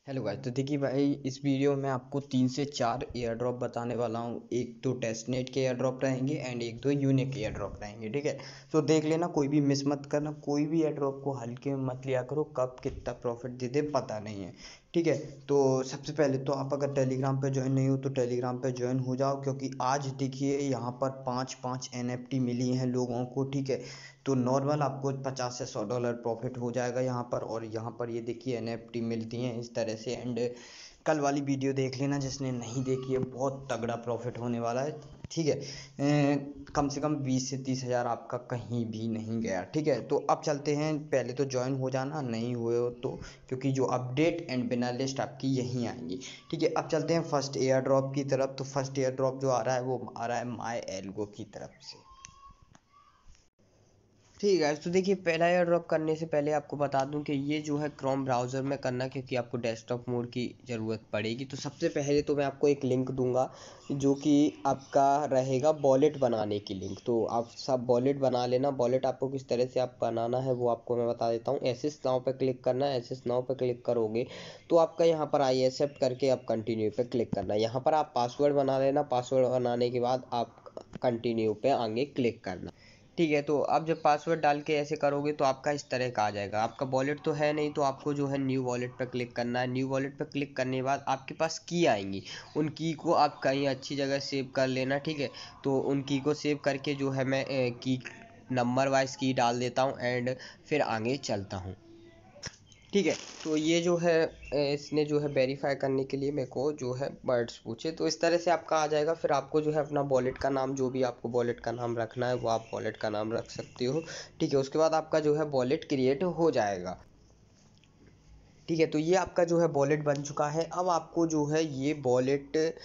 Hello guys. तो देखिए भाई, इस वीडियो में आपको 3 से 4 एयर ड्रॉप बताने वाला हूँ। एक तो टेस्टनेट के एयर ड्रॉप रहेंगे एंड एक दो यूनिक एयर ड्रॉप रहेंगे। ठीक है, तो देख लेना, कोई भी मिस मत करना, कोई भी एयर ड्रॉप को हल्के में मत लिया करो। कब कितना प्रॉफिट दे दे पता नहीं है। ठीक है, तो सबसे पहले तो आप अगर टेलीग्राम पे ज्वाइन नहीं हो तो टेलीग्राम पे ज्वाइन हो जाओ, क्योंकि आज देखिए यहाँ पर 5-5 NFT मिली हैं लोगों को। ठीक है, तो नॉर्मल आपको 50 से 100 डॉलर प्रॉफिट हो जाएगा यहाँ पर। और यहाँ पर ये देखिए NFT मिलती हैं इस तरह से। एंड कल वाली वीडियो देख लेना जिसने नहीं देखी है, बहुत तगड़ा प्रॉफिट होने वाला है। ठीक है, कम से कम 20 से 30 हज़ार आपका कहीं भी नहीं गया। ठीक है, तो अब चलते हैं। पहले तो ज्वाइन हो जाना, नहीं हुए हो तो, क्योंकि जो अपडेट एंड बिना लिस्ट आपकी यहीं आएंगी। ठीक है, अब चलते हैं फर्स्ट एयर ड्रॉप की तरफ। तो फर्स्ट एयर ड्रॉप जो आ रहा है वो आ रहा है माई एल्गो की तरफ से। ठीक है, तो देखिए पहला एयर ड्रॉप करने से पहले आपको बता दूं कि ये जो है क्रोम ब्राउज़र में करना, क्योंकि आपको डेस्कटॉप मोड की ज़रूरत पड़ेगी। तो सबसे पहले तो मैं आपको एक लिंक दूंगा जो कि आपका रहेगा वॉलेट बनाने की लिंक। तो आप सब वॉलेट बना लेना। वॉलेट आपको किस तरह से आप बनाना है वो आपको मैं बता देता हूँ। एसेस नाउ पे क्लिक करना है। एसेस नाउ पे क्लिक करोगे तो आपका यहाँ पर आई एक्सेप्ट करके आप कंटिन्यू पे क्लिक करना है। यहाँ पर आप पासवर्ड बना लेना। पासवर्ड बनाने के बाद आप कंटिन्यू पे आगे क्लिक करना। ठीक है, तो अब जब पासवर्ड डाल के ऐसे करोगे तो आपका इस तरह का आ जाएगा। आपका वॉलेट तो है नहीं, तो आपको जो है न्यू वॉलेट पर क्लिक करना है। न्यू वॉलेट पर क्लिक करने के बाद आपके पास की आएंगी। उन की को आप कहीं अच्छी जगह सेव कर लेना। ठीक है, तो उन की को सेव करके जो है मैं की नंबर वाइज की डाल देता हूँ एंड फिर आगे चलता हूँ। ठीक है, तो ये जो है इसने जो है वेरीफाई करने के लिए मेरे को जो है वर्ड्स पूछे, तो इस तरह से आपका आ जाएगा। फिर आपको जो है अपना वॉलेट का नाम, जो भी आपको वॉलेट का नाम रखना है वो आप वॉलेट का नाम रख सकते हो। ठीक है, उसके बाद आपका जो है वॉलेट क्रिएट हो जाएगा। ठीक है, तो ये आपका जो है वॉलेट बन चुका है। अब आपको जो है ये वॉलेट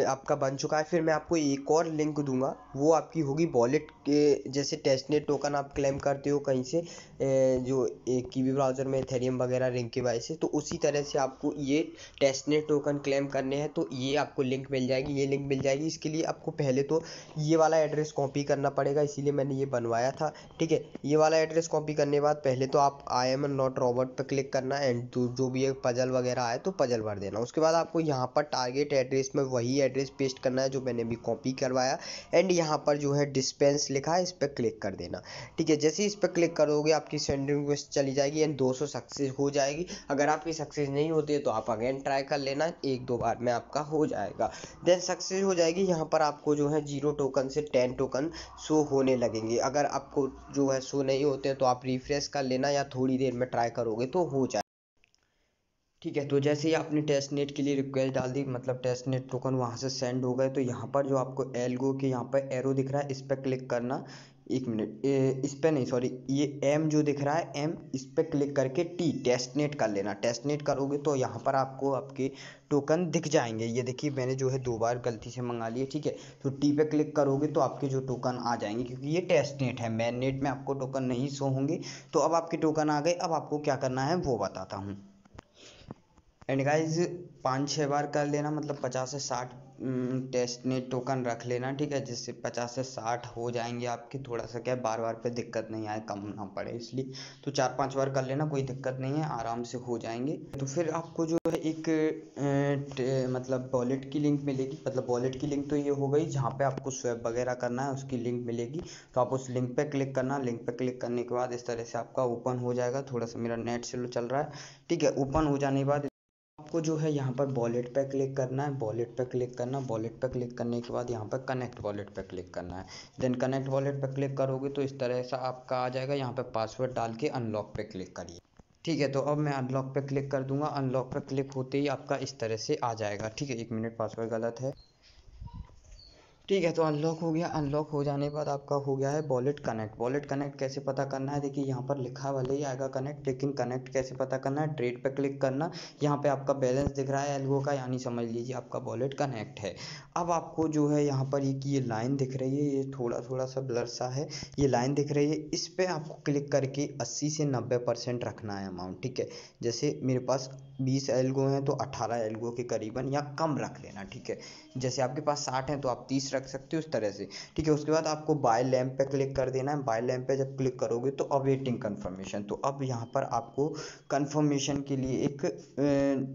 आपका बन चुका है। फिर मैं आपको एक और लिंक दूंगा, वो आपकी होगी वॉलेट के जैसे टेस्टनेट टोकन आप क्लेम करते हो कहीं से, जो एक कीवी ब्राउज़र में एथेरियम वगैरह रिंग के वजह से, तो उसी तरह से आपको ये टेस्टनेट टोकन क्लेम करने हैं। तो ये आपको लिंक मिल जाएगी, ये लिंक मिल जाएगी। इसके लिए आपको पहले तो ये वाला एड्रेस कॉपी करना पड़ेगा, इसीलिए मैंने ये बनवाया था। ठीक है, ये वाला एड्रेस कॉपी करने के बाद पहले तो आप आई एम नॉट रॉबोट पर क्लिक करना एंड जो भी एक पजल वगैरह आए तो पजल भर देना। उसके बाद आपको यहाँ पर टारगेट एड्रेस में वही एड्रेस पेस्ट करना है जो मैंने भी कॉपी करवाया। एंड यहाँ पर जो है डिस्पेंस लिखा है, इस पर क्लिक कर देना। ठीक है, जैसे ही इस पर क्लिक करोगे आपकी सेंडिंग रिक्वेस्ट चली जाएगी एंड 200 सक्सेस हो जाएगी। अगर आपकी सक्सेस नहीं होती है तो आप अगेन ट्राई कर लेना, 1-2 बार में आपका हो जाएगा। देन सक्सेस हो जाएगी। यहाँ पर आपको जो है 0 टोकन से 10 टोकन शो होने लगेंगे। अगर आपको जो है शो नहीं होते हैं तो आप रिफ्रेश कर लेना या थोड़ी देर में ट्राई करोगे तो हो जाए। ठीक है, तो जैसे ही आपने टेस्टनेट के लिए रिक्वेस्ट डाल दी, मतलब टेस्टनेट टोकन वहाँ से सेंड हो गए, तो यहाँ पर जो आपको एल्गो के यहाँ पर एरो दिख रहा है इस पर क्लिक करना। एक मिनट, इस पर नहीं, सॉरी, ये एम जो दिख रहा है एम, इस पर क्लिक करके टी टेस्टनेट कर लेना। टेस्टनेट करोगे तो यहाँ पर आपको आपके टोकन दिख जाएंगे। ये देखिए मैंने जो है 2 बार गलती से मंगा लिए। ठीक है, तो टी पे क्लिक करोगे तो आपके जो टोकन आ जाएंगे, क्योंकि ये टेस्टनेट है, मेन नेट में आपको टोकन नहीं शो होंगे। तो अब आपके टोकन आ गए। अब आपको क्या करना है वो बताता हूँ। एंड गाइज 5-6 बार कर लेना, मतलब 50 से 60 टेस्टनेट टोकन रख लेना। ठीक है, जिससे 50 से 60 हो जाएंगे आपके। थोड़ा सा क्या बार बार पे दिक्कत नहीं आए, कम ना पड़े, इसलिए तो 4-5 बार कर लेना, कोई दिक्कत नहीं है, आराम से हो जाएंगे। तो फिर आपको जो है एक मतलब वॉलेट की लिंक मिलेगी। मतलब वॉलेट की लिंक तो ये हो गई जहाँ पे आपको स्वैप वगैरह करना है, उसकी लिंक मिलेगी। तो आप उस लिंक पे क्लिक करना। लिंक पे क्लिक करने के बाद इस तरह से आपका ओपन हो जाएगा। थोड़ा सा मेरा नेट स्लो चल रहा है। ठीक है, ओपन हो जाने के बाद आपको जो है यहाँ पर वॉलेट पे क्लिक करना है। वॉलेट पे क्लिक करना, वॉलेट पे क्लिक करने के बाद यहाँ पर कनेक्ट वॉलेट पे क्लिक करना है। देन कनेक्ट वॉलेट पे क्लिक करोगे तो इस तरह से आपका आ जाएगा। यहाँ पे पासवर्ड डाल के अनलॉक पे क्लिक करिए। ठीक है, तो अब मैं अनलॉक पे क्लिक कर दूंगा। अनलॉक पे क्लिक होते ही आपका इस तरह से आ जाएगा। ठीक है, 1 मिनट, पासवर्ड गलत है। ठीक है, तो अनलॉक हो गया। अनलॉक हो जाने के बाद आपका हो गया है वॉलेट कनेक्ट। वॉलेट कनेक्ट कैसे पता करना है, देखिए यहाँ पर लिखा भले ही आएगा कनेक्ट, लेकिन कनेक्ट कैसे पता करना है, ट्रेड पे क्लिक करना। यहाँ पे आपका बैलेंस दिख रहा है एल्गो का, यानी समझ लीजिए आपका वॉलेट कनेक्ट है। अब आपको जो है यहाँ पर एक ये लाइन दिख रही है, ये थोड़ा थोड़ा सा ब्लर सा है, ये लाइन दिख रही है, इस पर आपको क्लिक करके 80 से 90% रखना है अमाउंट। ठीक है, जैसे मेरे पास 20 एल्गो हैं तो 18 एल्गो के करीबन या कम रख लेना। ठीक है, जैसे आपके पास 60 हैं तो आप 30 रख सकते हो उस तरह से, ठीक है। उसके बाद आपको बाय लैम्प पे क्लिक कर देना है। बाय लैम्प पे जब क्लिक करोगे तो अवेटिंग कन्फर्मेशन, तो अब यहाँ पर आपको कन्फर्मेशन के लिए एक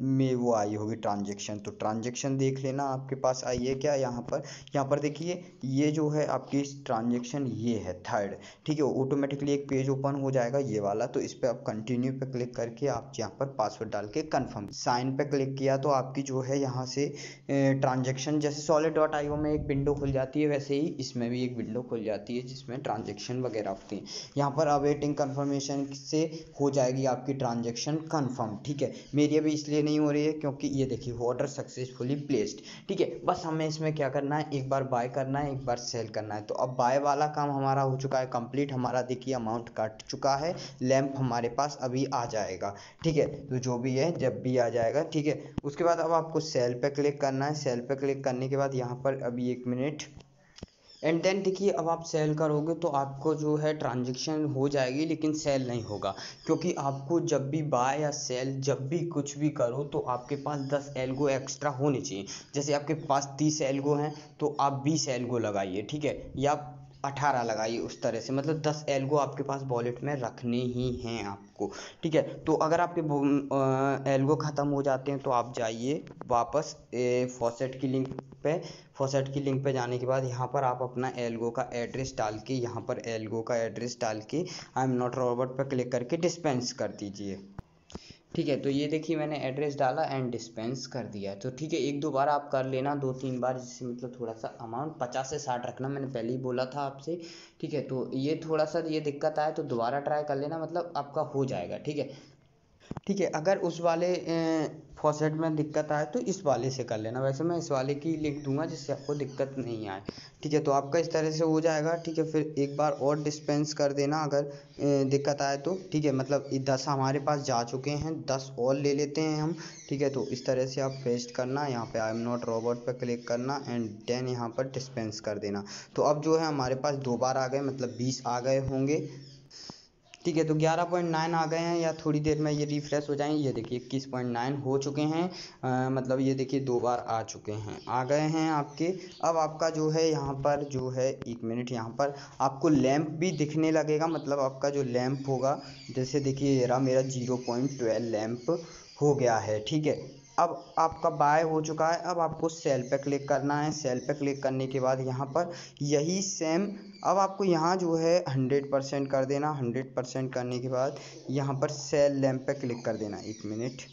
में वो आई होगी ट्रांजेक्शन, तो ट्रांजेक्शन देख लेना आपके पास आई है क्या। यहाँ पर देखिए ये जो है आपकी ट्रांजेक्शन ये है थर्ड, ठीक है। ऑटोमेटिकली एक पेज ओपन हो जाएगा ये वाला, तो इस पर आप कंटिन्यू पे क्लिक करके आप यहाँ पर पासवर्ड डाल के कन्फर्म साइन पे क्लिक किया तो आपकी जो है यहाँ से ट्रांजेक्शन जैसे solid.io में एक विंडो खुल जाती है वैसे ही इसमें भी एक विंडो खुल जाती है जिसमें ट्रांजेक्शन वगैरह होती हैं। यहाँ पर अवेटिंग कन्फर्मेशन से हो जाएगी आपकी ट्रांजेक्शन कन्फर्म, ठीक है। मेरी अभी इसलिए नहीं हो रही है क्योंकि ये देखिए ऑर्डर सक्सेसफुली प्लेस्ड, ठीक है। बस हमें इसमें क्या करना है, एक बार बाय करना है, एक बार सेल करना है। तो अब बाय वाला काम हमारा हो चुका है कंप्लीट, हमारा देखिए अमाउंट कट चुका है, लैंप हमारे पास अभी आ जाएगा, ठीक है। तो जो भी है जब भी आ जाएगा, ठीक है। उसके बाद अब आपको सेल पे क्लिक करना है। सेल पे क्लिक करने के बाद यहाँ पर अभी 1 मिनट एंड देन देखिए अब आप सेल करोगे तो आपको जो है ट्रांजेक्शन हो जाएगी लेकिन सेल नहीं होगा, क्योंकि आपको जब भी बाय या सेल जब भी कुछ भी करो तो आपके पास 10 एल्गो एक्स्ट्रा होने चाहिए। जैसे आपके पास 30 एल्गो हैं तो आप 20 एल्गो लगाइए, ठीक है, या 18 लगाइए, उस तरह से मतलब 10 एल्गो आपके पास वॉलेट में रखने ही हैं आपको, ठीक है। तो अगर आपके एल्गो ख़त्म हो जाते हैं तो आप जाइए वापस फॉसेट की लिंक पे। फॉसेट की लिंक पे जाने के बाद यहाँ पर आप अपना एल्गो का एड्रेस डाल के यहाँ पर एल्गो का एड्रेस डाल के आई एम नॉट रोबोट पर क्लिक करके डिस्पेंस कर दीजिए, ठीक है। तो ये देखिए मैंने एड्रेस डाला एंड डिस्पेंस कर दिया, तो ठीक है। एक दो बार आप कर लेना, 2-3 बार, जिससे मतलब थोड़ा सा अमाउंट 50 से 60 रखना, मैंने पहले ही बोला था आपसे, ठीक है। तो ये थोड़ा सा ये दिक्कत आए तो दोबारा ट्राई कर लेना, मतलब आपका हो जाएगा, ठीक है, ठीक है। अगर उस वाले फॉसेट में दिक्कत आए तो इस वाले से कर लेना, वैसे मैं इस वाले की लिंक दूंगा जिससे आपको दिक्कत नहीं आए, ठीक है। तो आपका इस तरह से हो जाएगा, ठीक है। फिर एक बार और डिस्पेंस कर देना अगर दिक्कत आए तो, ठीक है। मतलब 10 हमारे पास जा चुके हैं, 10 और ले लेते हैं हम, ठीक है। तो इस तरह से आप पेस्ट करना, यहाँ पे आई एम नॉट रोबोट पर क्लिक करना एंड देन यहाँ पर डिस्पेंस कर देना। तो अब जो है हमारे पास 2 बार आ गए, मतलब 20 आ गए होंगे, ठीक है। तो 11.9 आ गए हैं, या थोड़ी देर में ये रिफ्रेश हो जाएंगे। ये देखिए 21.9 हो चुके हैं, मतलब ये देखिए 2 बार आ चुके हैं, आ गए हैं आपके। अब आपका जो है यहाँ पर जो है 1 मिनट, यहाँ पर आपको लैंप भी दिखने लगेगा, मतलब आपका जो लैंप होगा, जैसे देखिए ये रहा मेरा 0.12 लैंप हो गया है, ठीक है। अब आपका बाय हो चुका है, अब आपको सेल पे क्लिक करना है। सेल पे क्लिक करने के बाद यहाँ पर यही सेम, अब आपको यहाँ जो है 100% कर देना। 100% करने के बाद यहाँ पर सेल लैम्प पे क्लिक कर देना। 1 मिनट,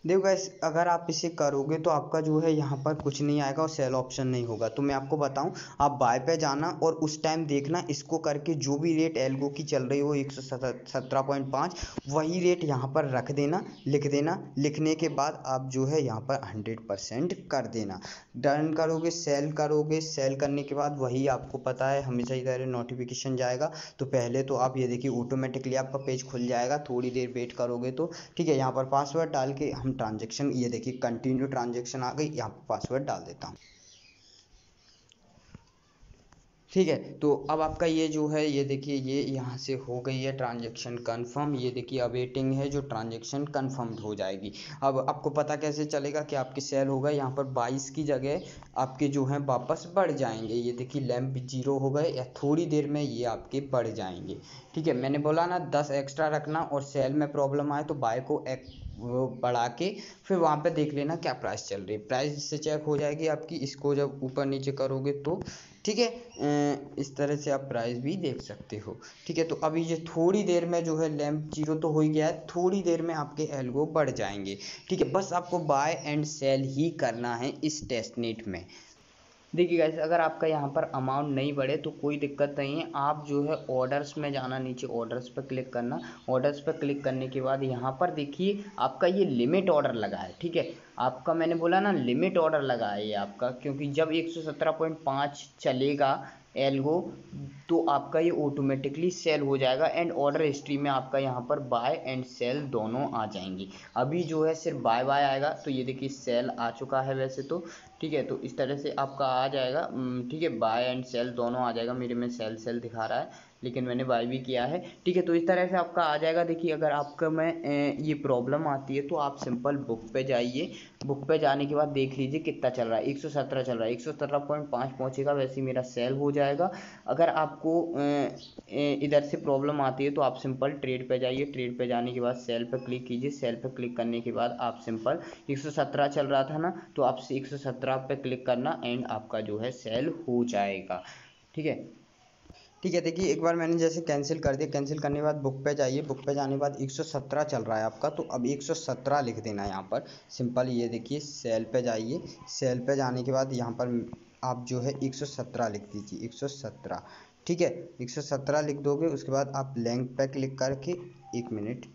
देखो गाइस अगर आप इसे करोगे तो आपका जो है यहाँ पर कुछ नहीं आएगा और सेल ऑप्शन नहीं होगा। तो मैं आपको बताऊँ, आप बाय पे जाना और उस टाइम देखना, इसको करके जो भी रेट एल्गो की चल रही हो 117.5 वही रेट यहाँ पर रख देना, लिख देना। लिखने के बाद आप जो है यहाँ पर 100% कर देना। डन करोगे, सेल करने के बाद वही आपको पता है हमेशा ही तरह नोटिफिकेशन जाएगा। तो पहले तो आप ये देखिए ऑटोमेटिकली आपका पेज खुल जाएगा, थोड़ी देर वेट करोगे तो, ठीक है। यहाँ पर पासवर्ड डाल के हम ट्रांजेक्शन, ये देखिए कंटिन्यू ट्रांजेक्शन आ गई, यहाँ पर पासवर्ड डाल देता हूँ, ठीक है। तो अब आपका ये जो है ये देखिए ये यहाँ से हो गई है ट्रांजेक्शन कंफर्म। ये देखिए अवेटिंग है जो ट्रांजेक्शन कंफर्म्ड हो जाएगी। अब आपको पता कैसे चलेगा कि आपकी सेल हो गई, यहाँ पर 22 की जगह आपके जो हैं वापस बढ़ जाएंगे। ये देखिए लैंप 0 हो गए, या थोड़ी देर में ये आपके बढ़ जाएंगे, ठीक है। मैंने बोला ना 10 एक्स्ट्रा रखना, और सेल में प्रॉब्लम आए तो बाय को वो बढ़ा के फिर वहाँ पे देख लेना क्या प्राइस चल रही है, प्राइस इससे चेक हो जाएगी आपकी। इसको जब ऊपर नीचे करोगे तो, ठीक है, इस तरह से आप प्राइस भी देख सकते हो, ठीक है। तो अभी ये थोड़ी देर में जो है लैंप 0 तो हो ही गया है, थोड़ी देर में आपके एल्गो बढ़ जाएंगे, ठीक है। बस आपको बाय एंड सेल ही करना है इस टेस्टनेट में। देखिए गाइस अगर आपका यहाँ पर अमाउंट नहीं बढ़े तो कोई दिक्कत नहीं है, आप जो है ऑर्डर्स में जाना, नीचे ऑर्डर्स पर क्लिक करना। ऑर्डर्स पर क्लिक करने के बाद यहाँ पर देखिए आपका ये लिमिट ऑर्डर लगा है, ठीक है। आपका मैंने बोला ना लिमिट ऑर्डर लगा है ये आपका, क्योंकि जब 117.5 चलेगा एल्गो तो आपका ये ऑटोमेटिकली सेल हो जाएगा एंड ऑर्डर हिस्ट्री में आपका यहाँ पर बाय एंड सेल दोनों आ जाएंगे। अभी जो है सिर्फ बाय बाय आएगा, तो ये देखिए सेल आ चुका है वैसे तो, ठीक है। तो इस तरह से आपका आ जाएगा, ठीक है, बाय एंड सेल दोनों आ जाएगा। मेरे में सेल दिखा रहा है, लेकिन मैंने बाय भी किया है। ठीक है, तो इस तरह से आपका आ जाएगा। देखिए अगर आपका में ये प्रॉब्लम आती है तो आप सिंपल बुक पे जाइए। बुक पे जाने के बाद देख लीजिए कितना चल रहा है, 117 चल रहा है, 117.5 पहुंचेगा वैसे ही मेरा सेल हो जाएगा। अगर आपको इधर से प्रॉब्लम आती है तो आप सिंपल ट्रेड पे जाइए। ट्रेड पे जाने के बाद सेल पे क्लिक कीजिए। सेल पे क्लिक करने के बाद आप सिंपल 117 चल रहा था ना, तो आप 117 पे क्लिक करना एंड आपका जो है सेल हो जाएगा। ठीक है। ठीक है, देखिए एक बार मैंने जैसे कैंसिल कर दिया, कैंसिल करने के बाद बुक पे जाइए। बुक पे जाने के बाद 117 चल रहा है आपका, तो अब 117 लिख देना है यहाँ पर सिंपल। ये देखिए सेल पे जाइए। सेल पे जाने के बाद यहाँ पर आप जो है 117 लिख दीजिए, 117। ठीक है, 117 लिख दोगे। उसके बाद आप लैंप पे क्लिक करके, 1 मिनट,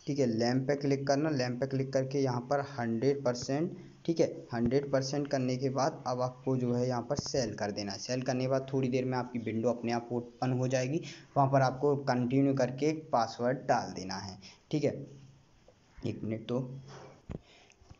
ठीक है, लैंप पे क्लिक करना। लैंप पे क्लिक करके यहाँ पर 100%, ठीक है, 100% करने के बाद अब आपको जो है यहाँ पर सेल कर देना है। सेल करने के बाद थोड़ी देर में आपकी विंडो अपने आप ओपन हो जाएगी। वहाँ पर आपको कंटिन्यू करके एक पासवर्ड डाल देना है। ठीक है, 1 मिनट। तो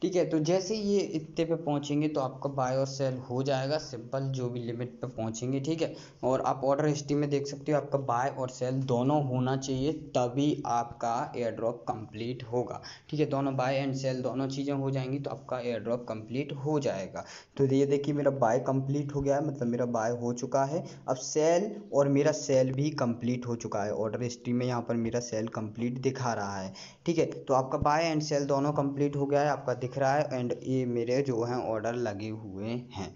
ठीक है, तो जैसे ये इतने पे पहुंचेंगे तो आपका बाय और सेल हो जाएगा सिंपल, जो भी लिमिट पे पहुंचेंगे। ठीक है, और आप ऑर्डर हिस्ट्री में देख सकते हो आपका बाय और सेल दोनों होना चाहिए, तभी आपका एयर ड्रॉप कंप्लीट होगा। ठीक है, दोनों बाय एंड सेल दोनों चीज़ें हो जाएंगी तो आपका एयर ड्रॉप कंप्लीट हो जाएगा। तो ये देखिए मेरा बाय कंप्लीट हो गया है, मतलब मेरा बाय हो चुका है। अब सेल और मेरा सेल भी कंप्लीट हो चुका है। ऑर्डर हिस्ट्री में यहाँ पर मेरा सेल कंप्लीट दिखा रहा है। ठीक है, तो आपका बाय एंड सेल दोनों कंप्लीट हो गया है, आपका दिख रहा है। एंड ये मेरे जो हैं ऑर्डर लगे हुए हैं।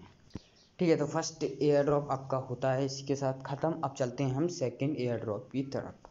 ठीक है, तो फर्स्ट एयर ड्रॉप आपका होता है इसी के साथ ख़त्म। अब चलते हैं हम सेकंड एयर ड्रॉप की तरफ।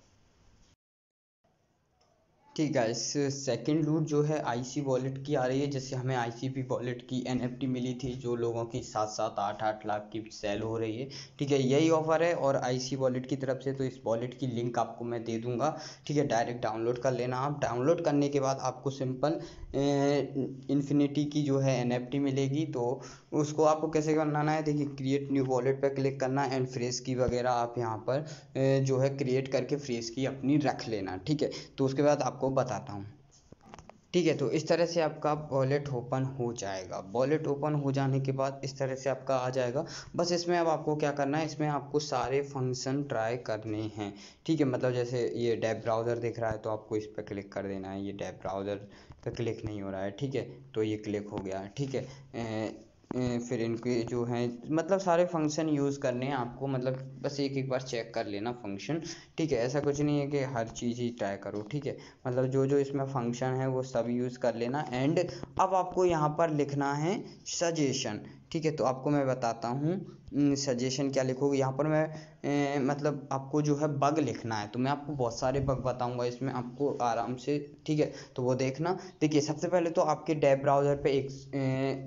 ठीक है, इस सेकंड लूट जो है आईसी वॉलेट की आ रही है। जैसे हमें आईसीपी वॉलेट की एनएफटी मिली थी, जो लोगों की 7-8 लाख की सेल हो रही है। ठीक है, यही ऑफर है और आईसी वॉलेट की तरफ से। तो इस वॉलेट की लिंक आपको मैं दे दूंगा। ठीक है, डायरेक्ट डाउनलोड कर लेना। आप डाउनलोड करने के बाद आपको सिंपल इन्फिनिटी की जो है एनएफटी मिलेगी। तो उसको आपको कैसे बनाना है, देखिए क्रिएट न्यू वॉलेट पर क्लिक करना एंड फ्रेश की वगैरह आप यहाँ पर जो है क्रिएट करके फ्रेश की अपनी रख लेना। ठीक है, तो उसके बाद आपको बताता हूँ। ठीक है, तो इस तरह से आपका वॉलेट ओपन हो जाएगा। वॉलेट ओपन हो जाने के बाद इस तरह से आपका आ जाएगा। बस इसमें अब आपको क्या करना है, इसमें आपको सारे फंक्शन ट्राई करने हैं। ठीक है, मतलब जैसे ये डैब ब्राउज़र दिख रहा है तो आपको इस पर क्लिक कर देना है। ये डैब ब्राउज़र पे क्लिक नहीं हो रहा है। ठीक है, तो ये क्लिक हो गया है। ठीक है, फिर इनके जो हैं मतलब सारे फंक्शन यूज़ करने हैं आपको, मतलब बस एक एक बार चेक कर लेना फंक्शन। ठीक है, ऐसा कुछ नहीं है कि हर चीज़ ही ट्राई करो। ठीक है, मतलब जो जो इसमें फंक्शन है वो सब यूज़ कर लेना। एंड अब आपको यहाँ पर लिखना है सजेशन। ठीक है, तो आपको मैं बताता हूँ सजेशन क्या लिखोगे। यहाँ पर मैं मतलब आपको जो है बग लिखना है। तो मैं आपको बहुत सारे बग बताऊंगा इसमें आपको आराम से। ठीक है, तो वो देखना। देखिए सबसे पहले तो आपके डैब ब्राउज़र पे एक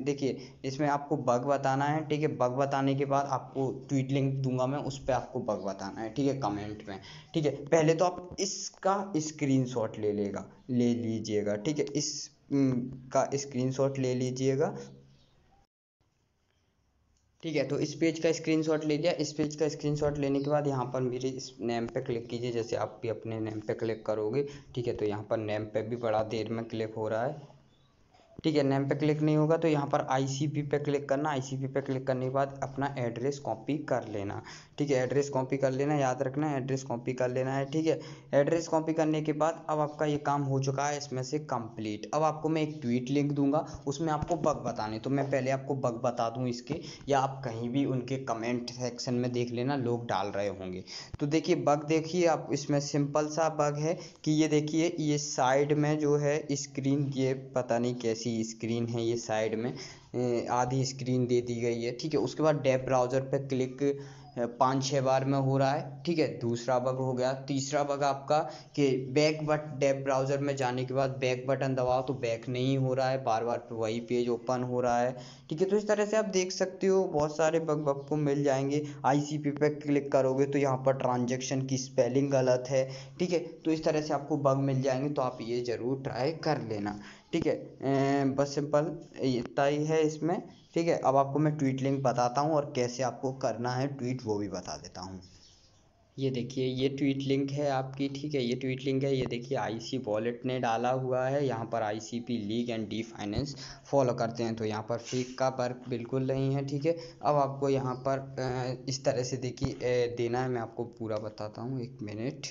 देखिए इसमें आपको बग बताना है। ठीक है, बग बताने के बाद आपको ट्वीट लिंक दूंगा मैं, उस पर आपको बग बताना है। ठीक है, कमेंट में। ठीक है, पहले तो आप इसका स्क्रीनशॉट ले लीजिएगा। ठीक है, इस का स्क्रीनशॉट ले लीजिएगा। ठीक है, तो इस पेज का स्क्रीनशॉट ले लिया। इस पेज का स्क्रीनशॉट लेने के बाद यहाँ पर मेरे इस नेम पे क्लिक कीजिए। जैसे आप भी अपने नेम पे क्लिक करोगे। ठीक है, तो यहाँ पर नेम पे भी बड़ा देर में क्लिक हो रहा है। ठीक है, नेम पे क्लिक नहीं होगा तो यहाँ पर आईसीपी पे क्लिक करना। आईसीपी पे क्लिक करने के बाद अपना एड्रेस कॉपी कर लेना। ठीक है, एड्रेस कॉपी कर लेना, याद रखना एड्रेस कॉपी कर लेना है। ठीक है, एड्रेस कॉपी करने के बाद अब आपका ये काम हो चुका है इसमें से कंप्लीट। अब आपको मैं एक ट्वीट लिंक दूंगा, उसमें आपको बग बताने। तो मैं पहले आपको बग बता दूं इसके, या आप कहीं भी उनके कमेंट सेक्शन में देख लेना, लोग डाल रहे होंगे। तो देखिए बग देखिए आप, इसमें सिंपल सा बग है कि ये देखिए ये साइड में जो है स्क्रीन, ये पता नहीं कैसी स्क्रीन है ये साइड में आधी स्क्रीन दे दी गई है। ठीक है, उसके बाद डैब ब्राउज़र पे क्लिक 5-6 बार में हो रहा है। ठीक है, दूसरा बग हो गया। तीसरा बग आपका कि बैक बट डैब ब्राउज़र में जाने के बाद बैक बटन दबाओ तो बैक नहीं हो रहा है, बार बार वही पेज ओपन हो रहा है। ठीक है, तो इस तरह से आप देख सकते हो बहुत सारे बग आपको मिल जाएंगे। आईसीपी पे क्लिक करोगे तो यहाँ पर ट्रांजेक्शन की स्पेलिंग गलत है। ठीक है, तो इस तरह से आपको बग मिल जाएंगे, तो आप ये ज़रूर ट्राई कर लेना। ठीक है, बस सिंपल इतना ही है इसमें। ठीक है, अब आपको मैं ट्वीट लिंक बताता हूँ और कैसे आपको करना है ट्वीट वो भी बता देता हूँ। ये देखिए ये ट्वीट लिंक है आपकी, ठीक है, ये ट्वीट लिंक है। ये देखिए आईसी वॉलेट ने डाला हुआ है, यहाँ पर ICP league and D finance follow करते हैं, तो यहाँ पर फेक का वर्क बिल्कुल नहीं है, ठीक है। अब आपको यहाँ पर इस तरह से देखिए देना है, मैं आपको पूरा बताता हूँ, 1 मिनट।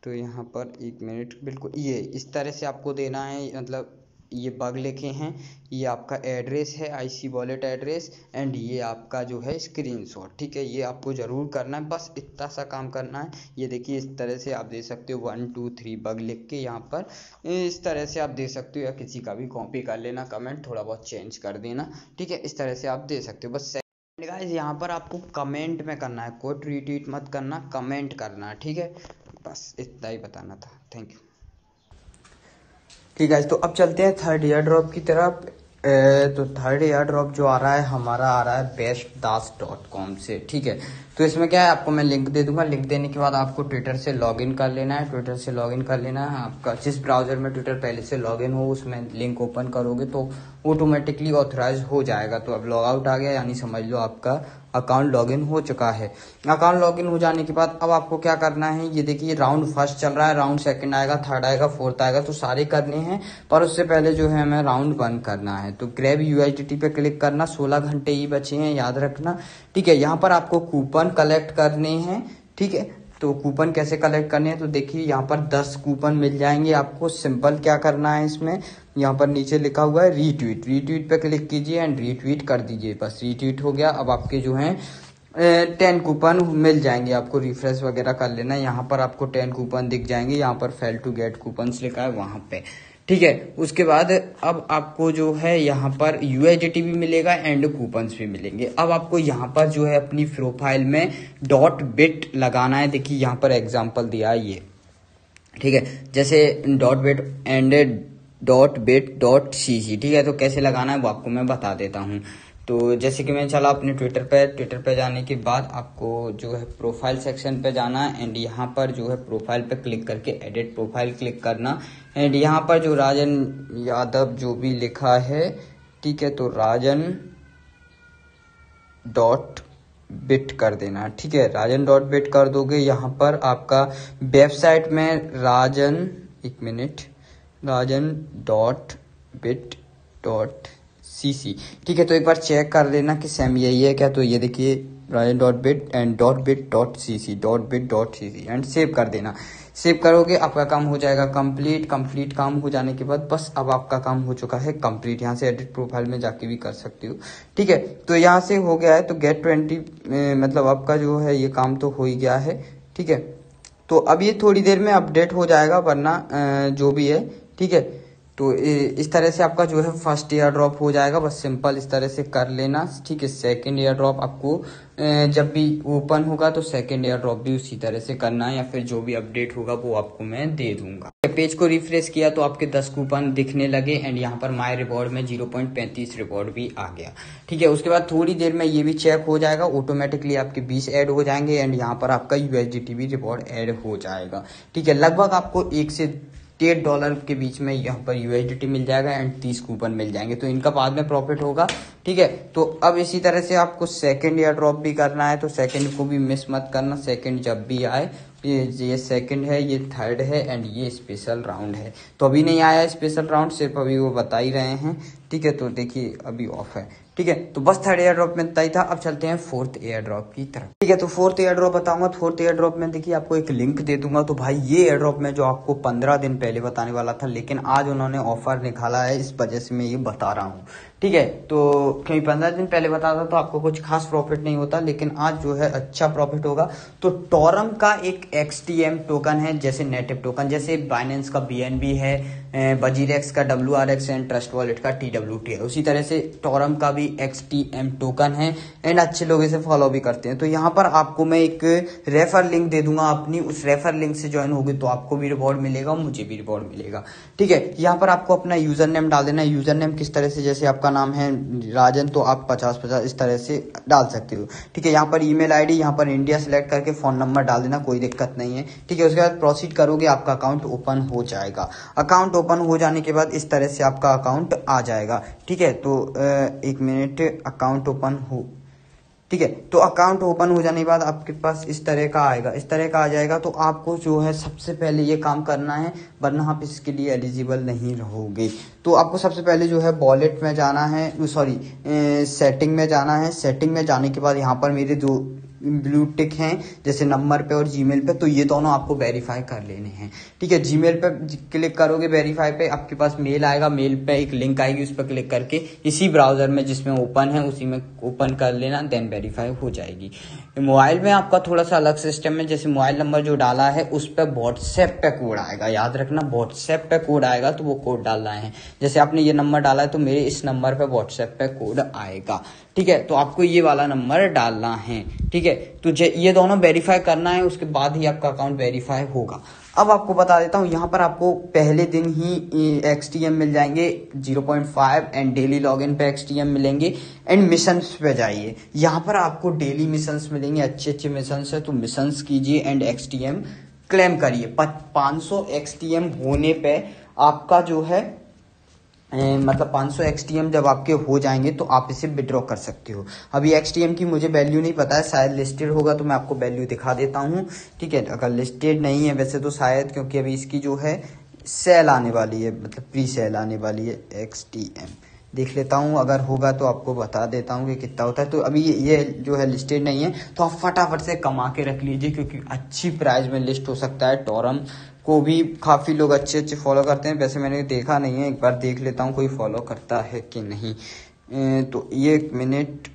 तो यहाँ पर 1 मिनट, बिल्कुल ये इस तरह से आपको देना है, मतलब ये बग लिखे हैं, ये आपका एड्रेस है, आईसी वॉलेट एड्रेस, एंड ये आपका जो है स्क्रीनशॉट, ठीक है। ये आपको ज़रूर करना है, बस इतना सा काम करना है। ये देखिए इस तरह से आप दे सकते हो 1 2 3 बग लिख के, यहाँ पर इस तरह से आप दे सकते हो, या किसी का भी कॉपी कर लेना, कमेंट थोड़ा बहुत चेंज कर देना, ठीक है। इस तरह से आप दे सकते हो। बस गाइस यहाँ पर आपको कमेंट में करना है, कोई ट्वीट मत करना, कमेंट करना, ठीक है। बस इतना ही बताना था, थैंक यू। ठीक है, तो अब चलते हैं थर्ड ईयर ड्रॉप की तरफ। तो थर्ड ईयर ड्रॉप जो आ रहा है हमारा आ रहा है bestdas.com से, ठीक है। तो इसमें क्या है, आपको मैं लिंक दे दूंगा, लिंक देने के बाद आपको ट्विटर से लॉगिन कर लेना है, ट्विटर से लॉगिन कर लेना है। आपका जिस ब्राउजर में ट्विटर पहले से लॉगिन हो उसमें लिंक ओपन करोगे तो ऑटोमेटिकली ऑथराइज हो जाएगा। तो अब लॉग आउट आ गया, यानी समझ लो आपका अकाउंट लॉगिन हो चुका है। अकाउंट लॉगिन हो जाने के बाद अब आपको क्या करना है, ये देखिए राउंड फर्स्ट चल रहा है, राउंड सेकंड आएगा, थर्ड आएगा, फोर्थ आएगा, तो सारे करने हैं। पर उससे पहले जो है हमें राउंड 1 करना है। तो ग्रैब यूएसडीटी पे क्लिक करना, 16 घंटे ही बचे हैं, याद रखना, ठीक है। यहाँ पर आपको कूपन कलेक्ट करने हैं, ठीक है। तो कूपन कैसे कलेक्ट करने हैं, तो देखिए यहाँ पर 10 कूपन मिल जाएंगे आपको। सिंपल क्या करना है इसमें, यहाँ पर नीचे लिखा हुआ है रीट्वीट, रीट्वीट पे क्लिक कीजिए एंड रीट्वीट कर दीजिए, बस रीट्वीट हो गया। अब आपके जो हैं 10 कूपन मिल जाएंगे, आपको रिफ्रेश वगैरह कर लेना। यहाँ पर आपको 10 कूपन दिख जाएंगे, यहाँ पर फेल टू गेट कूपन्स लिखा है वहां पे, ठीक है। उसके बाद अब आपको जो है यहाँ पर यूएसडीटी भी मिलेगा एंड कूपन्स भी मिलेंगे। अब आपको यहाँ पर जो है अपनी प्रोफाइल में .bit लगाना है। देखिए यहाँ पर एग्जांपल दिया है ये, ठीक है, जैसे .bit एंड .bit.cc, ठीक है। तो कैसे लगाना है वो आपको मैं बता देता हूँ। तो जैसे कि मैं चला अपने ट्विटर पे जाने के बाद आपको जो है प्रोफाइल सेक्शन पे जाना है एंड यहाँ पर जो है प्रोफाइल पे क्लिक करके एडिट प्रोफाइल क्लिक करना एंड यहाँ पर जो राजन यादव जो भी लिखा है, ठीक है, तो राजन .bit कर देना, ठीक है। राजन .bit कर दोगे, यहाँ पर आपका वेबसाइट में राजन, 1 मिनट, राजन .bit.cc, ठीक है। तो एक बार चेक कर लेना कि सेम यही है क्या। तो ये देखिए राजन .bit and .bit.cc and save कर देना। सेव करोगे आपका काम हो जाएगा कंप्लीट काम हो जाने के बाद बस अब आपका काम हो चुका है कंप्लीट। यहाँ से एडिट प्रोफाइल में जाके भी कर सकते हो, ठीक है। तो यहाँ से हो गया है, तो गेट 20 मतलब आपका जो है ये काम तो हो ही गया है, ठीक है। तो अब ये थोड़ी देर में अपडेट हो जाएगा, वरना जो भी है, ठीक है। तो इस तरह से आपका जो है फर्स्ट ईयर ड्रॉप हो जाएगा, बस सिंपल इस तरह से कर लेना, ठीक है। सेकंड ईयर ड्रॉप आपको जब भी ओपन होगा तो सेकंड ईयर ड्रॉप भी उसी तरह से करना है, या फिर जो भी अपडेट होगा वो आपको मैं दे दूंगा। पेज को रिफ्रेश किया तो आपके 10 कूपन दिखने लगे एंड यहाँ पर माय रिवॉर्ड में 0.35 रिवॉर्ड भी आ गया, ठीक है। उसके बाद थोड़ी देर में ये भी चेक हो जाएगा, ऑटोमेटिकली आपके 20 ऐड हो जाएंगे एंड यहाँ पर आपका यूएसडीटी भी रिवॉर्ड ऐड हो जाएगा, ठीक है। लगभग आपको $1 से $1.5 के बीच में यहाँ पर यूएसडीटी मिल जाएगा एंड 30 कूपन मिल जाएंगे, तो इनका बाद में प्रॉफिट होगा, ठीक है। तो अब इसी तरह से आपको सेकंड ईयर ड्रॉप भी करना है, तो सेकंड को भी मिस मत करना। सेकंड जब भी आए, ये सेकंड है, ये थर्ड है एंड ये स्पेशल राउंड है। तो अभी नहीं आया स्पेशल राउंड, सिर्फ अभी वो बता ही रहे हैं, ठीक है। तो देखिए अभी ऑफ है, ठीक है। तो बस थर्ड एयर ड्रॉप में इतना ही था। अब चलते हैं फोर्थ एयर ड्रॉप की तरफ, ठीक है। तो फोर्थ एयर ड्रॉप बताऊंगा। फोर्थ एयर ड्रॉप में देखिए आपको एक लिंक दे दूंगा। तो भाई ये एयर ड्रॉप में जो आपको 15 दिन पहले बताने वाला था, लेकिन आज उन्होंने ऑफर निकाला है, इस वजह से मैं ये बता रहा हूँ, ठीक है। तो क्योंकि 15 दिन पहले बताता तो आपको कुछ खास प्रॉफिट नहीं होता, लेकिन आज जो है अच्छा प्रॉफिट होगा। तो टोरम का एक XTM टोकन है, जैसे नेटिव टोकन, जैसे बाइनेंस का BNB है, बजीरेक्स का WRX एंड ट्रस्ट वॉलेट का TWT है, उसी तरह से टोरम का भी XTM टोकन है एंड अच्छे लोग इसे फॉलो भी करते हैं। तो यहाँ पर आपको मैं एक रेफर लिंक दे दूंगा अपनी, उस रेफर लिंक से ज्वाइन होगी तो आपको भी रिवॉर्ड मिलेगा और मुझे भी रिवॉर्ड मिलेगा, ठीक है। यहाँ पर आपको अपना यूजर नेम डाल देना है। यूजर नेम किस तरह से, जैसे आपका नाम है राजन तो आप 50 इस तरह से डाल सकते हो, ठीक है। यहाँ पर ईमेल आईडी, यहाँ पर इंडिया सेलेक्ट करके फोन नंबर डाल देना, कोई दिक्कत नहीं है, ठीक है। उसके बाद प्रोसीड करोगे, आपका अकाउंट ओपन हो जाएगा। अकाउंट ओपन हो जाने के बाद इस तरह से आपका अकाउंट आ जाएगा, ठीक है। तो 1 मिनट, अकाउंट ओपन हो, ठीक है। तो अकाउंट ओपन हो जाने के बाद आपके पास इस तरह का आएगा, इस तरह का आ जाएगा। तो आपको जो है सबसे पहले ये काम करना है, वरना आप इसके लिए एलिजिबल नहीं रहोगे। तो आपको सबसे पहले जो है वॉलेट में जाना है, सॉरी सेटिंग में जाना है। सेटिंग में जाने के बाद यहाँ पर मेरे जो ब्लू टिक हैं जैसे नंबर पे और जीमेल पे, तो ये दोनों आपको वेरीफाई कर लेने हैं। ठीक है, जीमेल पे क्लिक करोगे वेरीफाई पे, आपके पास मेल आएगा, मेल पे एक लिंक आएगी, उस पर क्लिक करके इसी ब्राउजर में जिसमें ओपन है उसी में ओपन कर लेना, देन वेरीफाई हो जाएगी। मोबाइल में आपका थोड़ा सा अलग सिस्टम है, जैसे मोबाइल नंबर जो डाला है उस पर व्हाट्सएप पे कोड आएगा, याद रखना व्हाट्सएप पे कोड आएगा, तो वो कोड डालना है। जैसे आपने ये नंबर डाला है तो मेरे इस नंबर पे व्हाट्सएप पे कोड आएगा। ठीक है, तो आपको ये वाला नंबर डालना है। ठीक है, तो ये दोनों वेरीफाई करना है, उसके बाद ही आपका अकाउंट वेरीफाई होगा। अब आपको बता देता हूँ, यहाँ पर आपको पहले दिन ही XTM मिल जाएंगे 0.5 एंड डेली लॉगिन पे XTM मिलेंगे। एंड मिशंस पे जाइए, यहाँ पर आपको डेली मिशंस मिलेंगे, अच्छे अच्छे मिशंस है, तो मिशंस कीजिए एंड XTM क्लेम करिए। 500 XTM होने पे आपका जो है मतलब 500 XTM जब आपके हो जाएंगे तो आप इसे विड्रॉ कर सकते हो। अभी XTM की मुझे वैल्यू नहीं पता है, शायद लिस्टेड होगा तो मैं आपको वैल्यू दिखा देता हूँ। ठीक है, अगर लिस्टेड नहीं है वैसे तो शायद, क्योंकि अभी इसकी जो है सेल आने वाली है, मतलब प्री सेल आने वाली है। XTM देख लेता हूँ, अगर होगा तो आपको बता देता हूँ कि कितना होता है। तो अभी ये जो है लिस्टेड नहीं है, तो आप फटाफट से कमा के रख लीजिए, क्योंकि अच्छी प्राइस में लिस्ट हो सकता है। टोरम को भी काफ़ी लोग अच्छे अच्छे फॉलो करते हैं, वैसे मैंने देखा नहीं है, एक बार देख लेता हूँ कोई फॉलो करता है कि नहीं। तो ये 1 मिनट।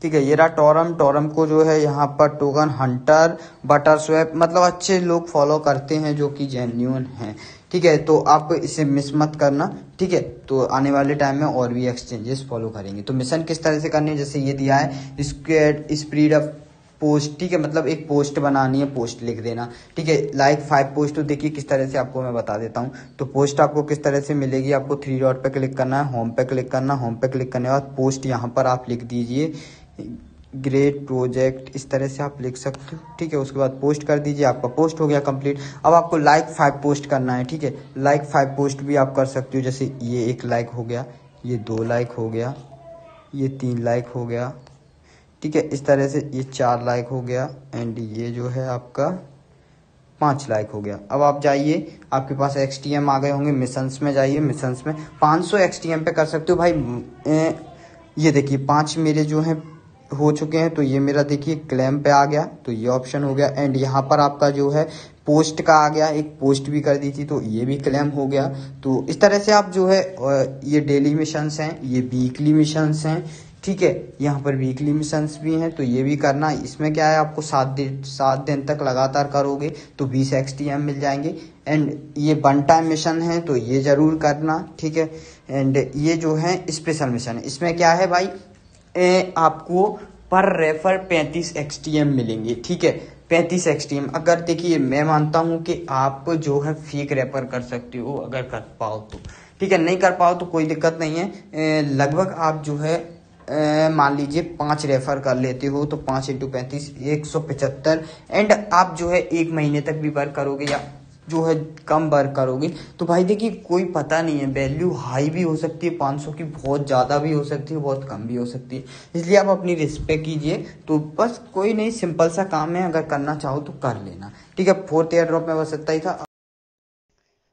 ठीक है, ये रहा टोरम। टोरम को जो है यहाँ पर टोकन हंटर, बटर स्वैप, मतलब अच्छे लोग फॉलो करते हैं जो कि जेन्युइन हैं। ठीक है, तो आप इसे मिस मत करना। ठीक है, तो आने वाले टाइम में और भी एक्सचेंजेस फॉलो करेंगे। तो मिशन किस तरह से करनी है, जैसे ये दिया है स्प्रीड ऑफ पोस्ट। ठीक है, मतलब एक पोस्ट बनानी है, पोस्ट लिख देना। ठीक है, लाइक 5 पोस्ट। तो देखिए किस तरह से आपको मैं बता देता हूँ। तो पोस्ट आपको किस तरह से मिलेगी, आपको 3 डॉट पे क्लिक करना है, होम पे क्लिक करना, होम पे क्लिक करने के बाद पोस्ट यहाँ पर आप लिख दीजिए ग्रेट प्रोजेक्ट, इस तरह से आप लिख सकते हो। ठीक है, उसके बाद पोस्ट कर दीजिए, आपका पोस्ट हो गया कंप्लीट। अब आपको लाइक 5 पोस्ट करना है। ठीक है, लाइक 5 पोस्ट भी आप कर सकते हो, जैसे ये 1 लाइक हो गया, ये 2 लाइक हो गया, ये 3 लाइक हो गया। ठीक है, इस तरह से ये 4 लाइक हो गया एंड ये जो है आपका 5 लाइक हो गया। अब आप जाइए, आपके पास XTM आ गए होंगे, मिशंस में जाइए। मिशंस में 500 XTM पे कर सकते हो भाई। ये देखिए 5 मेरे जो हैं हो चुके हैं, तो ये मेरा देखिए क्लेम पे आ गया, तो ये ऑप्शन हो गया। एंड यहाँ पर आपका जो है पोस्ट का आ गया, एक पोस्ट भी कर दी थी तो ये भी क्लेम हो गया। तो इस तरह से आप जो है ये डेली मिशंस हैं, ये वीकली मिशंस हैं। ठीक है, यहाँ पर वीकली मिशंस भी हैं, तो ये भी करना। इसमें क्या है, आपको 7 दिन तक लगातार करोगे तो 20 XTM मिल जाएंगे। एंड ये 1 टाइम मिशन है तो ये जरूर करना। ठीक है, एंड ये जो है स्पेशल मिशन है, इसमें क्या है भाई, आपको पर रेफर 35 XTM मिलेंगे। ठीक है, 35 XTM। अगर देखिए मैं मानता हूँ कि आप जो है फेक रेफर कर सकते हो अगर कर पाओ तो। ठीक है, नहीं कर पाओ तो कोई दिक्कत नहीं है। लगभग आप जो है मान लीजिए 5 रेफर कर लेते हो तो 5 × 35 175। एंड आप जो है 1 महीने तक भी वर्क करोगे या जो है कम वर्क करोगे तो भाई देखिए कोई पता नहीं है, वैल्यू हाई भी हो सकती है 500 की, बहुत ज़्यादा भी हो सकती है, बहुत कम भी हो सकती है। इसलिए आप अपनी रिस्पेक्ट कीजिए। तो बस कोई नहीं, सिंपल सा काम है, अगर करना चाहो तो कर लेना। ठीक है, 4th एयर ड्रॉप में बस इतना ही था।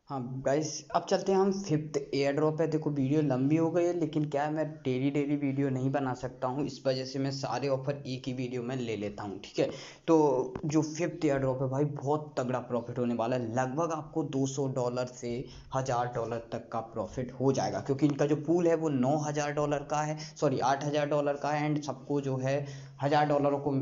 हाँ गाइस, अब चलते हैं हम 5th एयर ड्रॉप है। देखो वीडियो लंबी हो गई है, लेकिन क्या है मैं डेली वीडियो नहीं बना सकता हूँ, इस वजह से मैं सारे ऑफर एक ही वीडियो में ले लेता हूँ। ठीक है, तो जो 5th एयर ड्रॉप है भाई बहुत तगड़ा प्रॉफिट होने वाला है। लगभग आपको $200 से $1000 तक का प्रॉफिट हो जाएगा, क्योंकि इनका जो पूल है वो $9000 का है, सॉरी $8000 का है। एंड सबको जो है $1000 को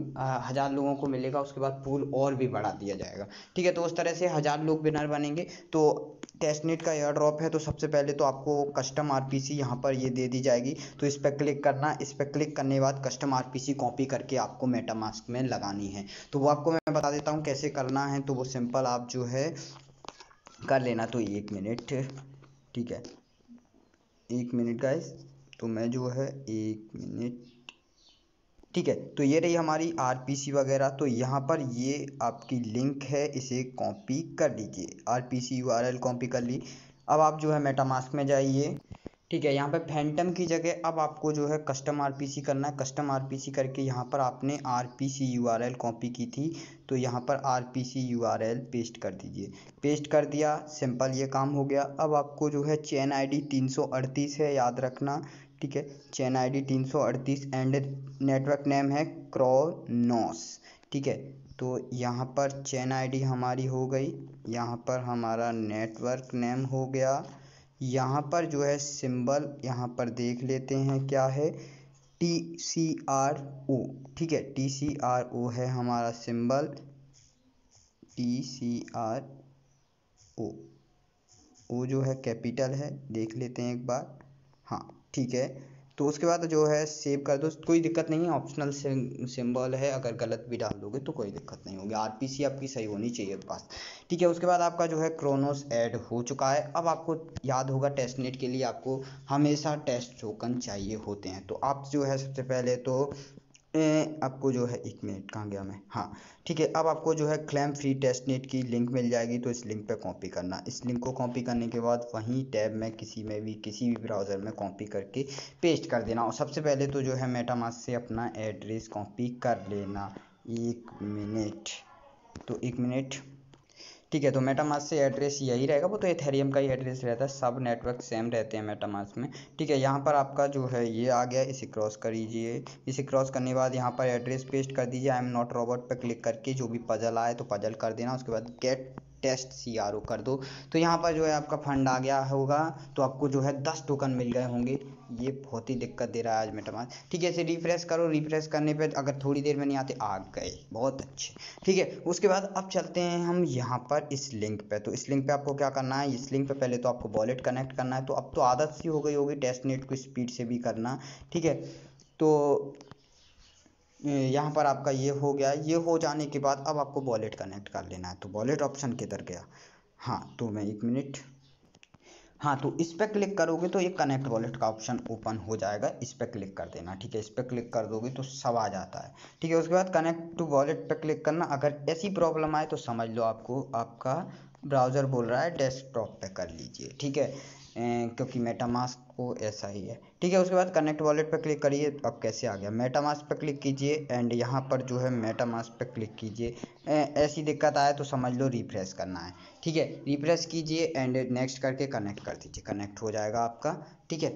1000 लोगों को मिलेगा, उसके बाद पूल और भी बढ़ा दिया जाएगा। ठीक है, तो उस तरह से 1000 लोग विनर बनेंगे। तो टेस्टनेट का एयर ड्रॉप है, तो सबसे पहले तो आपको कस्टम RPC यहाँ पर ये दे दी जाएगी, तो इस पर क्लिक करना। इस पर क्लिक करने के बाद कस्टम RPC कॉपी करके आपको मेटामास्क में लगानी है। तो वो आपको मैं बता देता हूँ कैसे करना है। तो वो सिंपल आप जो है कर लेना। तो 1 मिनट, ठीक है 1 मिनट गाइस, तो मैं जो है 1 मिनट। ठीक है, तो ये रही हमारी RPC वगैरह। तो यहाँ पर ये आपकी लिंक है, इसे कॉपी कर लीजिए। RPC URL कॉपी कर ली। अब आप जो है मेटामास्क में जाइए। ठीक है, यहाँ पे फैंटम की जगह अब आपको जो है कस्टम आरपीसी करना है। कस्टम आरपीसी करके यहाँ पर आपने आरपीसी यूआरएल कॉपी की थी, तो यहाँ पर आरपीसी यूआरएल पेस्ट कर दीजिए। पेस्ट कर दिया, सिंपल ये काम हो गया। अब आपको जो है चेन आईडी 338 है, याद रखना। ठीक है, chain ID 338 and network name है क्रोनोस। ठीक है, तो यहाँ पर चेन आईडी हमारी हो गई, यहाँ पर हमारा नेटवर्क नेम हो गया। यहाँ पर जो है सिंबल यहाँ पर देख लेते हैं क्या है, TCRO। ठीक है, TCRO है हमारा सिंबल, TCRO। ओ जो है कैपिटल है, देख लेते हैं एक बार। हाँ ठीक है, तो उसके बाद जो है सेव कर दो, कोई दिक्कत नहीं है, ऑप्शनल सिंबल है, अगर गलत भी डाल दोगे तो कोई दिक्कत नहीं होगी, आरपीसी आपकी सही होनी चाहिए बस। ठीक है, उसके बाद आपका जो है क्रोनोस ऐड हो चुका है। अब आपको याद होगा टेस्टनेट के लिए आपको हमेशा टेस्ट टोकन चाहिए होते हैं, तो आप जो है सबसे पहले तो आपको जो है, एक मिनट कहाँ गया मैं, हाँ ठीक है, अब आपको जो है क्लेम फ्री टेस्टनेट की लिंक मिल जाएगी, तो इस लिंक पे कॉपी करना। इस लिंक को कॉपी करने के बाद वहीं टैब में किसी भी ब्राउज़र में कॉपी करके पेस्ट कर देना। और सबसे पहले तो जो है मेटामास्क से अपना एड्रेस कॉपी कर लेना। एक मिनट, तो एक मिनट। ठीक है, तो मेटामास्क से एड्रेस यही रहेगा, वो तो एथेरियम का ही एड्रेस रहता है, सब नेटवर्क सेम रहते हैं मेटामास्क में। ठीक है, यहाँ पर आपका जो है ये आ गया, इसे क्रॉस करिए। इसे क्रॉस करने के बाद यहाँ पर एड्रेस पेस्ट कर दीजिए। आई एम नॉट रोबोट पे क्लिक करके जो भी पजल आए तो पजल कर देना। उसके बाद गेट टेस्ट CRO कर दो, तो यहाँ पर जो है आपका फंड आ गया होगा, तो आपको जो है 10 टोकन मिल गए होंगे। ये बहुत ही दिक्कत दे रहा है आज मेटामास्क। ठीक है, इसे रिफ्रेश करो, रिफ्रेश करने पे अगर थोड़ी देर में नहीं आते, आ गए, बहुत अच्छे। ठीक है, उसके बाद अब चलते हैं हम यहाँ पर इस लिंक पे। तो इस लिंक पे आपको क्या करना है, इस लिंक पे पहले तो आपको वॉलेट कनेक्ट करना है। तो अब तो आदत सी हो गई होगी टेस्टनेट को स्पीड से भी करना। ठीक है, तो यहाँ पर आपका ये हो गया। ये हो जाने के बाद अब आपको वॉलेट कनेक्ट कर लेना है। तो वॉलेट ऑप्शन किधर गया, हाँ तो मैं एक मिनट, हाँ तो इस पर क्लिक करोगे तो ये कनेक्ट वॉलेट का ऑप्शन ओपन हो जाएगा, इस पर क्लिक कर देना। ठीक है, इस पर क्लिक कर दोगे तो सब आ जाता है। ठीक है, उसके बाद कनेक्ट टू वॉलेट पर क्लिक करना। अगर ऐसी प्रॉब्लम आए तो समझ लो आपको आपका ब्राउज़र बोल रहा है डेस्कटॉप पे कर लीजिए। ठीक है, क्योंकि मेटामास्क को ऐसा ही है। ठीक है, उसके बाद कनेक्ट वॉलेट पर क्लिक करिए। अब कैसे आ गया, मेटामास्क पर क्लिक कीजिए एंड यहाँ पर जो है मेटामास्क पर क्लिक कीजिए। ऐसी दिक्कत आए तो समझ लो रिफ्रेश करना है। ठीक है, रिफ्रेश कीजिए एंड नेक्स्ट करके कनेक्ट कर दीजिए, कनेक्ट हो जाएगा आपका। ठीक है,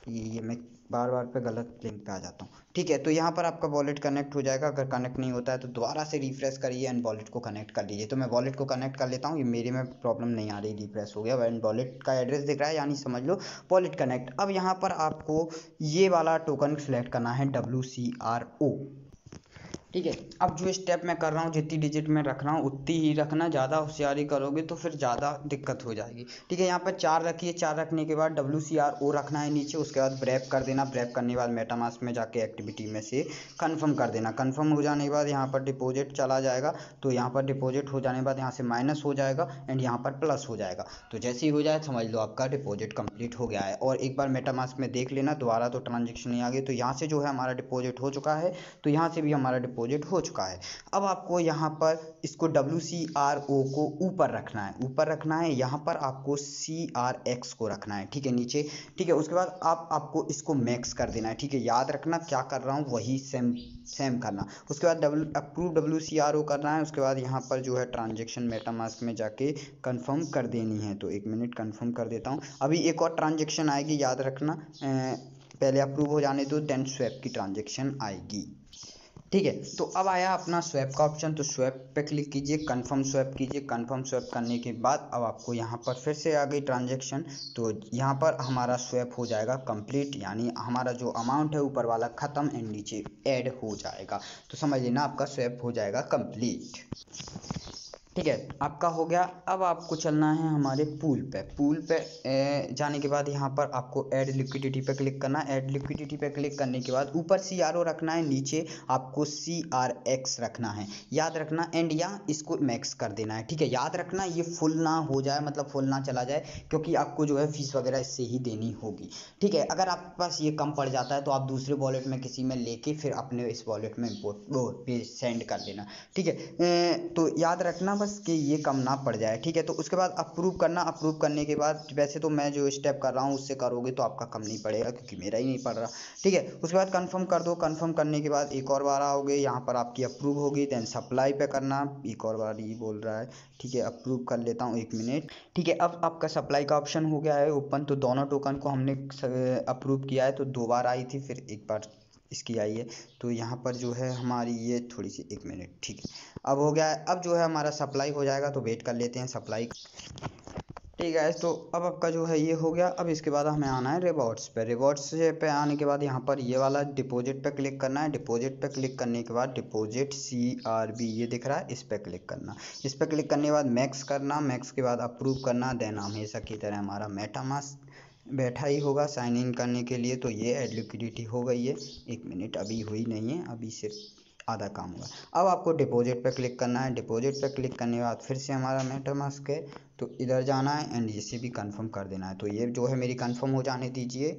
ये मैं बार बार पे गलत लिंक पे आ जाता हूँ। ठीक है, तो यहाँ पर आपका वॉलेट कनेक्ट हो जाएगा। अगर कनेक्ट नहीं होता है तो दोबारा से रिफ्रेश करिए एंड वॉलेट को कनेक्ट कर लीजिए। तो मैं वॉलेट को कनेक्ट कर लेता हूँ, ये मेरे में प्रॉब्लम नहीं आ रही, रिफ्रेश हो गया एंड वॉलेट का एड्रेस दिख रहा है, यानी समझ लो वॉलेट कनेक्ट। अब यहाँ पर आपको ये वाला टोकन सेलेक्ट करना है, WCRO। ठीक है, अब जो स्टेप मैं कर रहा हूँ, जितनी डिजिट में रख रहा हूँ उतनी ही रखना, ज़्यादा होशियारी करोगे तो फिर ज़्यादा दिक्कत हो जाएगी। ठीक है, यहाँ पर 4 रखिए, 4 रखने के बाद WCRO रखना है नीचे। उसके बाद ब्रेक कर देना, ब्रेक करने के बाद मेटामास्क में जाके एक्टिविटी में से कंफर्म कर देना। कंफर्म हो जाने के बाद यहाँ पर डिपॉजिट चला जाएगा, तो यहाँ पर डिपॉजिट हो जाने के बाद यहाँ से माइनस हो जाएगा एंड यहाँ पर प्लस हो जाएगा। तो जैसे ही हो जाए समझ लो आपका डिपॉजिट कंप्लीट हो गया है। और एक बार मेटामास्क में देख लेना, दोबारा तो ट्रांजेक्शन नहीं आ गई। तो यहाँ से जो है हमारा डिपॉजिट हो चुका है, तो यहाँ से भी हमारा डिपॉजिट हो चुका है। अब आपको यहाँ पर इसको WCRO को ऊपर रखना है, ऊपर रखना है। यहाँ पर आपको CRX को रखना है, ठीक है, नीचे। ठीक है, उसके बाद आपको इसको मैक्स कर देना है। ठीक है, याद रखना क्या कर रहा हूँ वही सेम करना। उसके बाद अप्रूव WCRO करना है। उसके बाद यहाँ पर जो है ट्रांजेक्शन मेटामास्क में जाके कंफर्म कर देनी है। तो एक मिनट कंफर्म कर देता हूँ। अभी एक और ट्रांजेक्शन आएगी, याद रखना, पहले अप्रूव हो जाने दो, देन स्वैप की ट्रांजेक्शन आएगी। ठीक है, तो अब आया अपना स्वैप का ऑप्शन, तो स्वैप पे क्लिक कीजिए, कंफर्म स्वैप कीजिए। कंफर्म स्वैप करने के बाद अब आपको यहाँ पर फिर से आ गई ट्रांजेक्शन, तो यहाँ पर हमारा स्वैप हो जाएगा कंप्लीट, यानी हमारा जो अमाउंट है ऊपर वाला ख़त्म एंड नीचे ऐड हो जाएगा। तो समझ लेना आपका स्वैप हो जाएगा कंप्लीट। ठीक है, आपका हो गया। अब आपको चलना है हमारे पूल पे जाने के बाद यहाँ पर आपको ऐड लिक्विडिटी पे क्लिक करना है। ऐड लिक्विडिटी पे क्लिक करने के बाद ऊपर CRO रखना है, नीचे आपको CRX रखना है, याद रखना। एंड यहाँ इसको मैक्स कर देना है। ठीक है, याद रखना ये फुल ना हो जाए, मतलब फुल ना चला जाए, क्योंकि आपको जो है फीस वगैरह इससे ही देनी होगी। ठीक है, अगर आपके पास ये कम पड़ जाता है तो आप दूसरे वॉलेट में किसी में लेके फिर अपने इस वॉलेट में इम्पोर्ट वो पे सेंड कर लेना। ठीक है, तो याद रखना बस बस कि ये कम ना पड़ जाए, ठीक है। तो उसके बाद अप्रूव करना, अप्रूव करने के बाद वैसे तो मैं जो स्टेप कर रहा हूँ उससे करोगे तो आपका कम नहीं पड़ेगा क्योंकि मेरा ही नहीं पड़ रहा, ठीक है। उसके बाद कंफर्म कर दो, कंफर्म करने के बाद एक और बार आओगे, यहाँ पर आपकी अप्रूव होगी, देन सप्लाई पे करना, एक और बार ये बोल रहा है, ठीक है। अप्रूव कर लेता हूँ, 1 मिनट, ठीक है। अब आपका सप्लाई का ऑप्शन हो गया है ओपन। तो दोनों टोकन को हमने अप्रूव किया है, तो 2 बार आई थी, फिर एक बार इसकी आई है। तो यहाँ पर जो है हमारी ये थोड़ी सी, 1 मिनट, ठीक है, अब हो गया है। अब जो है हमारा सप्लाई हो जाएगा, तो वेट कर लेते हैं सप्लाई, ठीक है। तो अब आपका जो है ये हो गया। अब इसके बाद हमें आना है रिवॉर्ड्स पे। रिवॉर्ड्स पे आने के बाद यहाँ पर ये वाला डिपॉजिट पे क्लिक करना है। डिपॉजिट पे क्लिक करने के बाद डिपॉजिट CRB ये दिख रहा है, इस पे क्लिक करना। इस पे क्लिक करने के बाद मैक्स करना, मैक्स के बाद अप्रूव करना। देन हमेशा की तरह हमारा मेटामास्क बैठा ही होगा साइन इन करने के लिए। तो ये ऐड लिक्विडिटी हो गई है, 1 मिनट, अभी हुई नहीं है, अभी सिर्फ आधा काम हुआ। अब आपको डिपॉजिट पे क्लिक करना है। डिपॉजिट पे क्लिक करने के बाद फिर से हमारा मेटामास्क है, तो इधर जाना है एंड इसे भी कंफर्म कर देना है। तो ये जो है मेरी कंफर्म हो जाने दीजिए,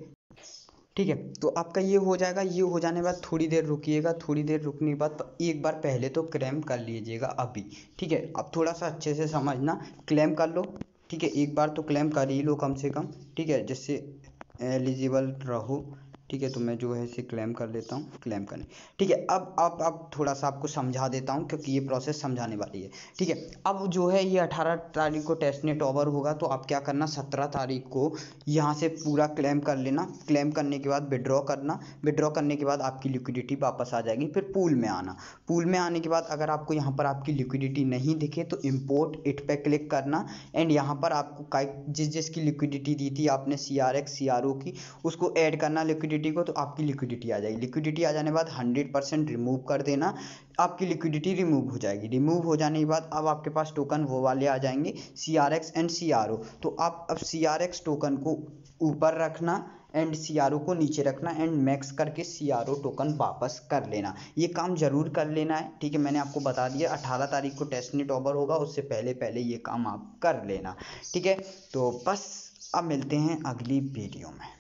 ठीक है। तो आपका ये हो जाएगा। ये हो जाने के बाद थोड़ी देर रुकिएगा, थोड़ी देर रुकने के बाद एक बार पहले तो क्लेम कर लीजिएगा अभी, ठीक है। अब थोड़ा सा अच्छे से समझना, क्लेम कर लो, ठीक है। एक बार तो क्लेम कर ही लो कम से कम, ठीक है, जिससे एलिजिबल रहो, ठीक है। तो मैं जो है इसे क्लेम कर लेता हूँ, क्लेम करने, ठीक है। अब थोड़ा सा आपको समझा देता हूँ क्योंकि ये प्रोसेस समझाने वाली है, ठीक है। अब जो है ये 18 तारीख को टेस्टनेट ओवर होगा, तो आप क्या करना, 17 तारीख को यहाँ से पूरा क्लेम कर लेना। क्लेम करने के बाद विड्रॉ करना, विड्रॉ करने के बाद आपकी लिक्विडिटी वापस आ जाएगी। फिर पूल में आना, पूल में आने के बाद अगर आपको यहाँ पर आपकी लिक्विडिटी नहीं दिखे तो इम्पोर्ट इट पे क्लिक करना एंड यहाँ पर आपको जिसकी लिक्विडिटी दी थी आपने CRX CRO की, उसको ऐड करना लिक्विडिटी को, तो आपकी लिक्विडिटी आ जाएगी। लिक्विडिटी आ जाने के बाद 100% रिमूव कर देना, आपकी लिक्विडिटी रिमूव हो जाएगी। रिमूव हो जाने के बाद अब आपके पास टोकन वो वाले आ जाएंगे CRX एंड CRO। तो आप अब CRX टोकन को ऊपर रखना एंड CRO को नीचे रखना एंड मैक्स करके CRO टोकन वापस कर लेना। ये काम जरूर कर लेना है, ठीक है। मैंने आपको बता दिया 18 तारीख को टेस्टनेट ओवर होगा, उससे पहले पहले ये काम आप कर लेना, ठीक है। तो बस अब मिलते हैं अगली वीडियो में।